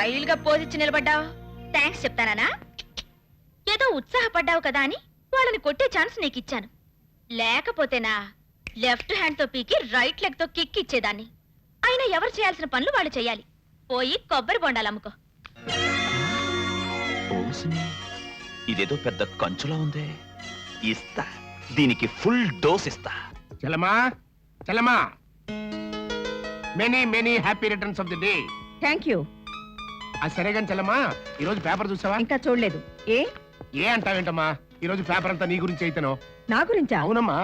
Style గా పోజిచ్చి నిలబడ్డావు. Thanks చెప్తానా? ఏదో ఉత్సాహపడ్డావు కదా అని వాళ్ళని కొట్టే ఛాన్స్ నీకు ఇచ్చాను. లేకపోతేనా లెఫ్ట్ హ్యాండ్ తో పీకి రైట్ లెగ్ తో కిక్ ఇచ్చేదాన్ని. అయినా ఎవరు చేయాల్సిన పనులు వాళ్ళు చేయాలి. పోయి కొబ్బరి బొండాలు అమ్ముకో. ఇదేదో పెద్ద కంచులా ఉంది. ఇస్తా, దీనికి ఫుల్ డోస్ ఇస్తా. చలమా చలమా, many many happy returns of the day. Thank you. సరే గాని చలమా, ఈ రోజు పేపర్ చూసావా? ఇంకా చూడలేదు. ఏ అంటావేంటమ్మా? ఈ రోజు పేపర్ అంతా నీ గురించి అయితేనో. నా గురించా? అవునమ్మా,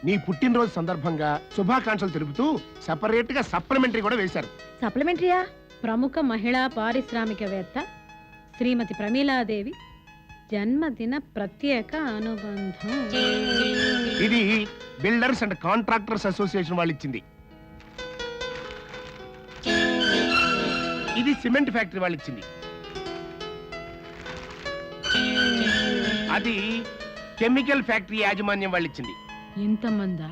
నీ పుట్టినరోజు సందర్భంగా శుభాకాంక్షలు తెలుపుతూ సెపరేట్ గా సప్లిమెంటరీ కూడా వేశారు. సప్లిమెంటరీయా? ప్రముఖ మహిళా పారిశ్రామికవేత్త శ్రీమతి ప్రమీలాదేవి జన్మదిన ప్రత్యేక అనుబంధం. ఇది బిల్డర్స్ అండ్ కాంట్రాక్టర్స్ అసోసియేషన్ వాళ్ళు ఇచ్చింది. ఇది సిమెంట్ ఫ్యాక్టరీ వాళ్ళు ఇచ్చింది. అది కెమికల్ ఫ్యాక్టరీ యాజమాన్యం వాళ్ళు ఇచ్చింది. ఇంతమందా?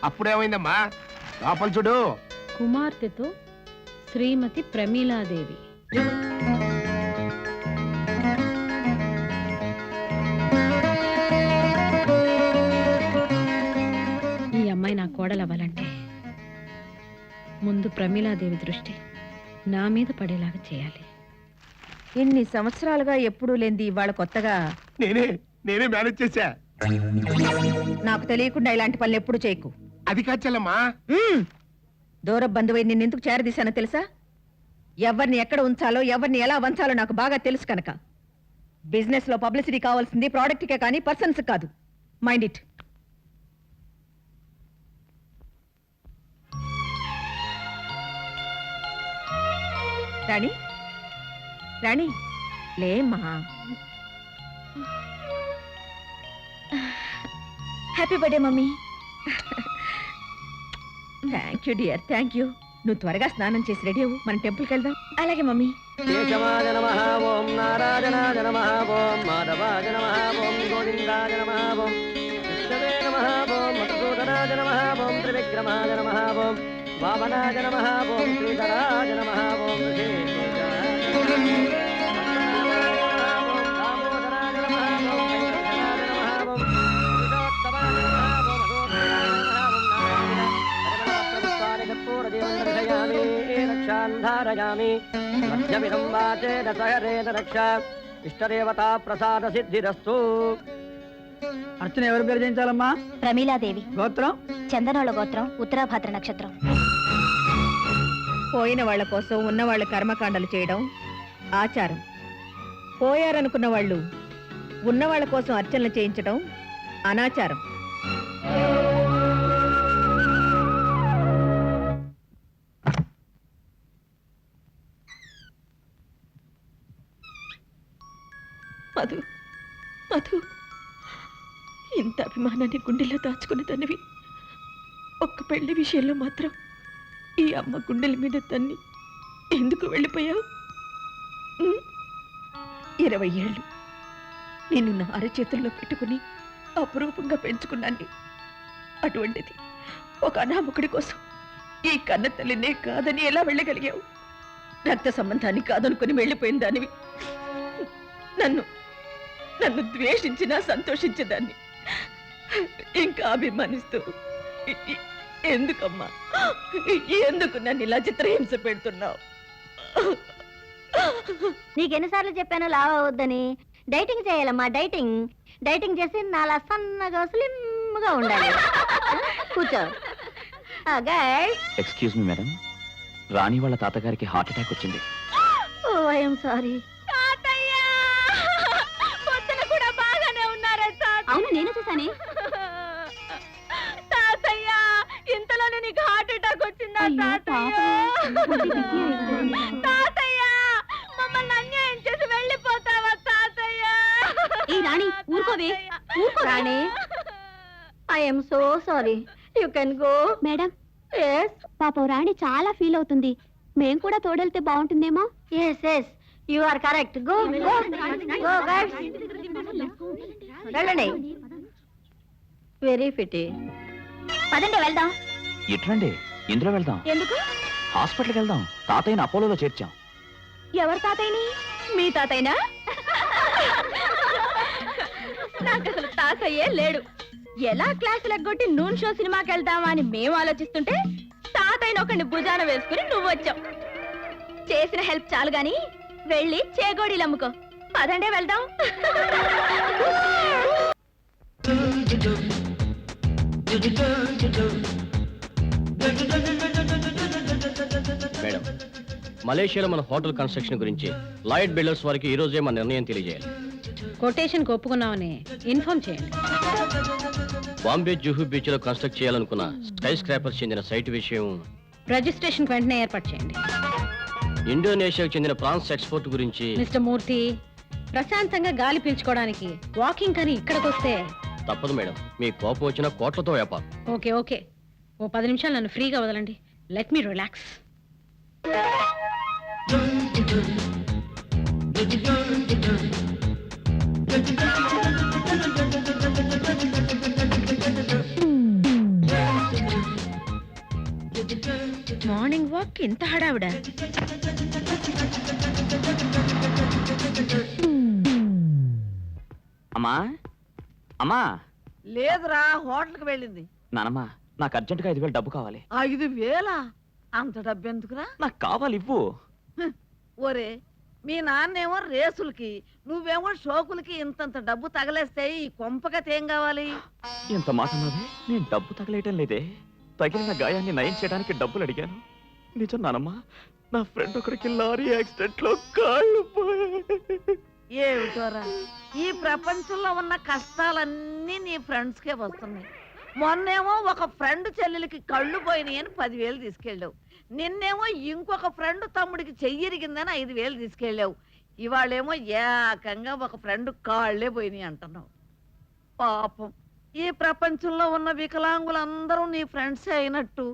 అప్పుడేమైందమ్మా, లోపల చూడు. కుమార్తెతో శ్రీమతి ప్రమీలాదేవి. ఈ అమ్మాయి నా కోడలవ్వాలంటే ముందు ప్రమీలాదేవి దృష్టి నా మీద పడేలాగా చేయాలి. ఇన్ని సంవత్సరాలుగా ఎప్పుడూ లేనిది ఇవాళ కొత్తగా నేనే మేనేజ్ చేశా. నాకు తెలియకుండా ఇలాంటి పనులు ఎప్పుడు చేయకు. అది కాచలమ్మా. దూర బంధువై నిన్నెందుకు చేరదీశానో తెలుసా? ఎవరిని ఎక్కడ ఉంచాలో, ఎవరిని ఎలా వంచాలో నాకు బాగా తెలుసు కనుక. బిజినెస్ లో పబ్లిసిటీ కావాల్సింది ప్రోడక్ట్కే కానీ పర్సన్స్ కాదు. Mind it. రాణి, రాణి లేమ్మా. Happy birthday mummy. Thank you dear, thank you. నువ్వు త్వరగా స్నానం చేసి రెడీ అవ్వు, మన టెంపుల్కి వెళ్దాం. అలాగే మమ్మీ. కేశవాయ నమః ఓం, నారాయణాయ నమః ఓం, మాధవాయ నమః ఓం, గోవిందాయ నమః ఓం, విష్ణవే నమః ఓం, మధుసూదనాయ నమః ఓం, త్రివిక్రమాయ నమః ఓం, వామనాయ నమః ఓం, శ్రీధరాయ నమః ఓం, ధారయామి మధ్యమిదం వాచేన సహరేన రక్ష ఇష్టదేవతా ప్రసాద సిద్ధిరస్తు. అర్చన ఎవరి పేరు చేయించాలమ్మా? ప్రమీలాదేవి. గోత్రం? చందనోళ గోత్రం, ఉత్తరాభద్ర నక్షత్రం. పోయిన వాళ్ళ కోసం ఉన్న వాళ్ళ కర్మకాండలు చేయడం ఆచారం. పోయారనుకున్న వాళ్ళు ఉన్న వాళ్ళ కోసం అర్చనలు చేయించడం అనాచారం. మధు, మధు, ఇంత అభిమానాన్ని గుండెల్లో దాచుకున్న తనవి ఒక్క పెళ్లి విషయంలో మాత్రం ఈ అమ్మ గుండెల మీద తన్ని ఎందుకు వెళ్ళిపోయావు? 20 ఏళ్ళు నేను నా అరచేతుల్లో పెట్టుకుని అపురూపంగా పెంచుకున్నాను. అటువంటిది ఒక అనామకుడి కోసం ఈ కన్న తల్లినే కాదని ఎలా వెళ్ళగలిగావు? రక్త సంబంధాన్ని కాదనుకుని వెళ్ళిపోయిన దానివి నన్ను ద్వేషించినా సంతోషించేదాన్ని. ఇంకా అభిమానిస్తూ ఎందుకమ్మా, ఎందుకు నన్ను ఇలా చిత్రహింస పెడుతున్నావు? నీకెన్నిసార్లు చెప్పాను లావ్ అవద్దని. డైటింగ్ చేయాలమ్మా, డైటింగ్ చేసి నాలా సన్నగా స్లిమ్ గా ఉండాలి. కూర్చో. ఎక్స్క్యూజ్ మీ మేడం, రాణి వాళ్ళ తాతగారికి హార్ట్ అటాక్ వచ్చింది. ఓ ఐఎమ్ సారీ. అవును, నేను చూసానే. తాతయ్య, ఇంతలోనే నీకు హార్ట్ అటాక్ వచ్చిందా? తాతయ్య, మమ్మల్ని అన్యాయం చేసి వెళ్ళిపోతావా తాతయ్య? ఈ రాణి ఊరుకోవే. Rani, I'm so sorry. You can go. Madam, పాపం రాణి చాలా ఫీల్ అవుతుంది. మేం కూడా తోడెళ్తే బాగుంటుందేమో. Yes you are correct. Go guys, వెళ్ళండి. వెరీ ఫిటీ. పదండి వెళ్దాం. ఎట్లండి? ఇందులో వెళ్దాం. ఎందుకు? హాస్పిటల్కి వెళ్దాం. తాతయ్యని అపోలోలో చేర్చాం. ఎవరు తాతయ్యని? మీ తాతయ్యనా? నాకు అసలు తాతయ్యే లేడు. ఎలా క్లాసులు ఎగ్గొట్టి నూన్ షో సినిమాకి వెళ్దామా అని మేము ఆలోచిస్తుంటే తాతయ్యని ఒకరిని భుజాన వేసుకుని నువ్వు వచ్చావు. చేసిన హెల్ప్ చాలు గాని వెళ్ళి చేగోడీలు అమ్ముకో. పదండే వెళ్దాం. మేడం, మలేషియాలో మన హోటల్ కన్స్ట్రక్షన్ గురించి లాయిడ్ బిల్డర్స్ వారికి ఈ రోజే మన నిర్ణయం తెలియజేయాలి. కొటేషన్ ఒప్పుకున్నామని ఇన్ఫార్మ్ చేయండి. బాంబే జూహు బీచ్ లో కన్స్ట్రక్ట్ చేయాలనుకున్న స్కై స్క్రాపర్స్ చెందిన సైట్ విషయం రిజిస్ట్రేషన్ వెంటనే ఏర్పాటు చేయండి. ఇండోనేషియాకు చెందిన ప్రాన్స్ ఎక్స్పోర్ట్ గురించి మిస్టర్ మూర్తి, ప్రశాంతంగా గాలి పీల్చుకోవడానికి వాకింగ్ అని ఇక్కడికి వస్తే తప్పదు మేడం. మీ కోపం వచ్చిన కోట్లతో వ్యాపారం. ఓకే ఓకే, ఓ 10 నిమిషాలు నన్ను ఫ్రీగా వదలండి. Let me relax. Morning walk ఇంత హడావిడా? అమ్మా అమ్మా. లేదురా, హోటల్కి వెళ్ళింది. నానమ్మా, నాకు అర్జెంటుగా 5,000 డబ్బు కావాలి. 5,000? అంత డబ్బు ఎందుకురా? నాకు కావాలి, ఇవ్వు. ఒరే, మీ నాన్నేమో రేసులకి, నువ్వేమో షోకులకి ఇంతంత డబ్బు తగలేస్తే ఈ కొంపకత ఏం కావాలి? ఎంత మాట అన్నది? నేను డబ్బు తగలేయటం లేదే. తగిలిన గాయాన్ని నయం చేయడానికి డబ్బులు అడిగాను. నిజం నానమ్మా, నా ఫ్రెండ్ ఒకరికి లారీ యాక్సిడెంట్ లో కాళ్ళు పోయాయి. ఏమిటోరా, ఈ ప్రపంచంలో ఉన్న కష్టాలన్నీ నీ ఫ్రెండ్స్కే వస్తున్నాయి. మొన్నేమో ఒక ఫ్రెండ్ చెల్లెలకి కళ్ళు పోయినాయి అని 10,000 తీసుకెళ్ళావు. నిన్నేమో ఇంకొక ఫ్రెండ్ తమ్ముడికి చెయ్యిరిగిందని 5,000 తీసుకెళ్ళావు. ఇవాళేమో ఏకంగా ఒక ఫ్రెండ్ కాళ్లే పోయినాయి అంటున్నావు. పాపం, ఈ ప్రపంచంలో ఉన్న వికలాంగులందరూ నీ ఫ్రెండ్సే అయినట్టు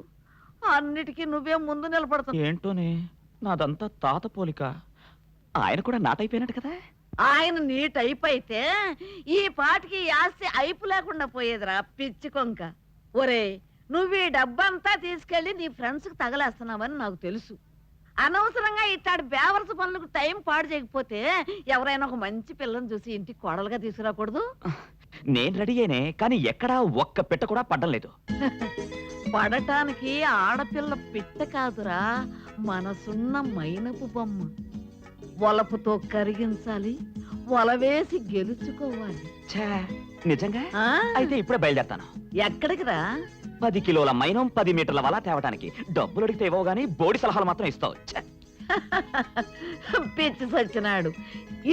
అన్నిటికీ నువ్వే ముందు నిలబడతావు. ఏంటోనే, నాదంతా తాత పోలిక. ఆయన కూడా నాటైపోయినట్టు కదా. ఆయన నీ టైప్ అయితే ఈ పాటికి ఈ ఆస్తి అయిపు లేకుండా పోయేదిరా పిచ్చి కొంక. ఒరే, నువ్వు ఈ డబ్బంతా తీసుకెళ్లి నీ ఫ్రెండ్స్ కి తగలేస్తున్నావని నాకు తెలుసు. అనవసరంగా ఇట్లాంటి బేవర్స పనులకు టైం పాడు చేయకపోతే ఎవరైనా ఒక మంచి పిల్లని చూసి ఇంటికి కోడలుగా తీసుకురాకూడదు? నేను రెడీ అయినే, కానీ ఎక్కడా ఒక్క పెట్ట కూడా పడ్డం లేదు. పడటానికి ఆడపిల్ల పిట్ట కాదురా, మనసున్న మైనపు బొమ్మ. వలపుతో కరిగించాలి, వలవేసి గెలుచుకోవాలి. ఛే, నిజంగా? ఆ? అయితే ఇప్పుడే బయలుదేరతాను. ఎక్కడికి రా? 10 కిలోల మైనం 10 మీటర్ల వల తేవటానికి. డబ్బులు అడిగితే ఇవ్వవు గానీ బోడి సలహాలు మాత్రం ఇస్తావు. ఛే. పిచ్చి సచ్చినాడు.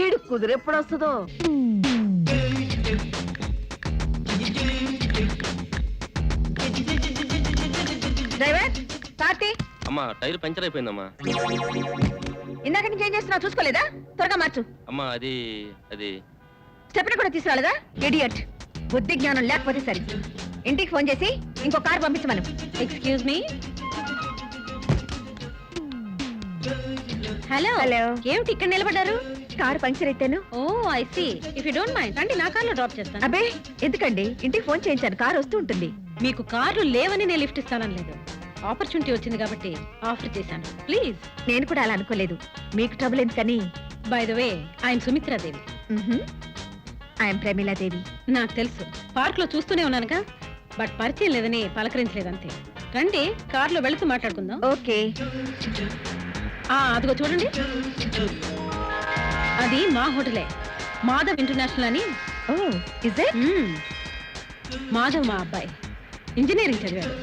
ఈడు కుదిరెప్పుడు వస్తుందో? డ్రైవర్, కార్తీ, అమ్మా, టైర్ పంచర్ అయిపోయిందమ్మా. ఇందాక నుంచి ఏం చేస్తున్నావు చూసుకోలేదా? త్వరగా మార్చు. అమ్మా, అది అది స్టెప్ని కూడా తీసుకురాలేదా? ఇడియట్, బుద్ధి జ్ఞానం లేకపోతే సరి. ఇంటికి ఫోన్ చేసి ఇంకో కార్ పంపించమను. Excuse me. Hello hello. ఏమిటి ఇక్కడ నిలబడ్డారు? కారు పంక్చర్ అయితేను. Oh I see. If you don't mind రండి, నా కార్లో డ్రాప్ చేస్తాను. అబ్బే, ఎందుకండి? ఇంటికి ఫోన్ చేయించాను, కారు వస్తూ ఉంటుంది. మీకు కార్లు లేవని నేను లిఫ్ట్ ఇస్తానని లేదు. ఆపర్చునిటీ వచ్చింది కాబట్టి ఆఫర్ చేశాను. ప్లీజ్. నేను కూడా అలా అనుకోలేదు. మీకు ట్రబుల్ ఎందుకని. By the way, I'm Sumitra Devi. I'm Pramila Devi. నాకు తెలుసు, పార్క్ లో చూస్తూనే ఉన్నానుగా. బట్ పరిచయం లేదని పలకరించలేదంతే. రండి, కార్లో వెళుతూ మాట్లాడుకుందాం. ఓకే. అదిగో చూడండి, అది మా హోటలే, మాధవ్ ఇంటర్నేషనల్ అని. ఓ, ఇస్ ఇట్? మాధవ్ మా అబ్బాయి ఇంజనీరింగ్ చదివాడు.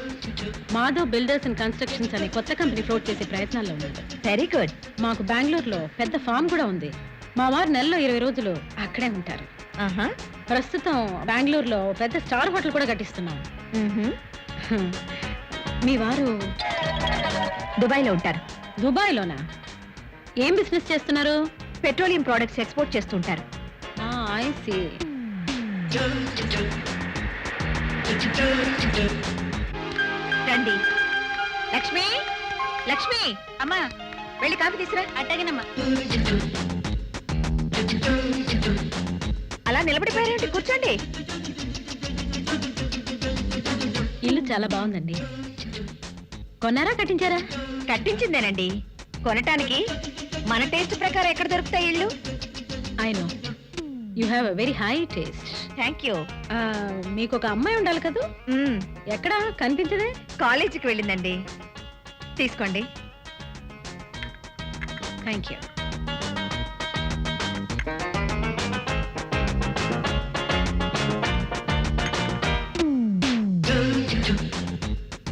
మాధవ్ బిల్డర్స్ అండ్ కన్స్ట్రక్షన్స్ అనే కొత్త కంపెనీ ఫ్లోట్ చేసే ప్రయత్నాల్లో ఉన్నాడు. Very good. మాకు బెంగళూరులో పెద్ద ఫామ్ కూడా ఉంది. మా వారు నెలలో 20 రోజులు అక్కడే ఉంటారు. ప్రస్తుతం బెంగళూరులో పెద్ద స్టార్ హోటల్ కూడా కట్టిస్తున్నాం. మీ వారు దుబాయ్లో ఉంటారు. దుబాయ్లోనా? ఏం బిజినెస్ చేస్తున్నారు? పెట్రోలియం ప్రొడక్ట్స్ ఎక్స్పోర్ట్ చేస్తుంటారు. I see. రండి. లక్ష్మి, లక్ష్మి, అమ్మా, వెళ్ళి కాఫీ తీసురా. అట్టగినమ్మా. అలా నిలబడిపోయారేంటి? కూర్చోండి. ఇల్లు చాలా బాగుందండి. కొన్నారా కట్టించారా? కట్టించిందేనండి. కొనటానికి మన టేస్ట్ ప్రకారం ఎక్కడ దొరుకుతాయి ఇళ్ళు? I know you have a very high taste. Thank you. మీకు ఒక అమ్మాయి ఉండాలి కదా? ఎక్కడ కనిపించదే? కాలేజీకి వెళ్ళిందండి. తీసుకోండి. Thank you.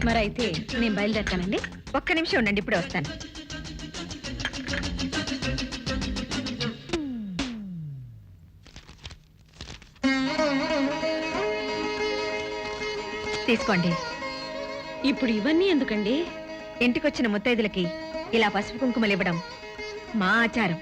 మరైతే నేను బయలుదేరుతానండి. ఒక్క నిమిషం ఉండండి, ఇప్పుడే వస్తాను. తీసుకోండి. ఇప్పుడు ఇవన్నీ ఎందుకండి? ఇంటికొచ్చిన ముత్తైదులకి ఇలా పసుపు కుంకుమలు ఇవ్వడం మా ఆచారం.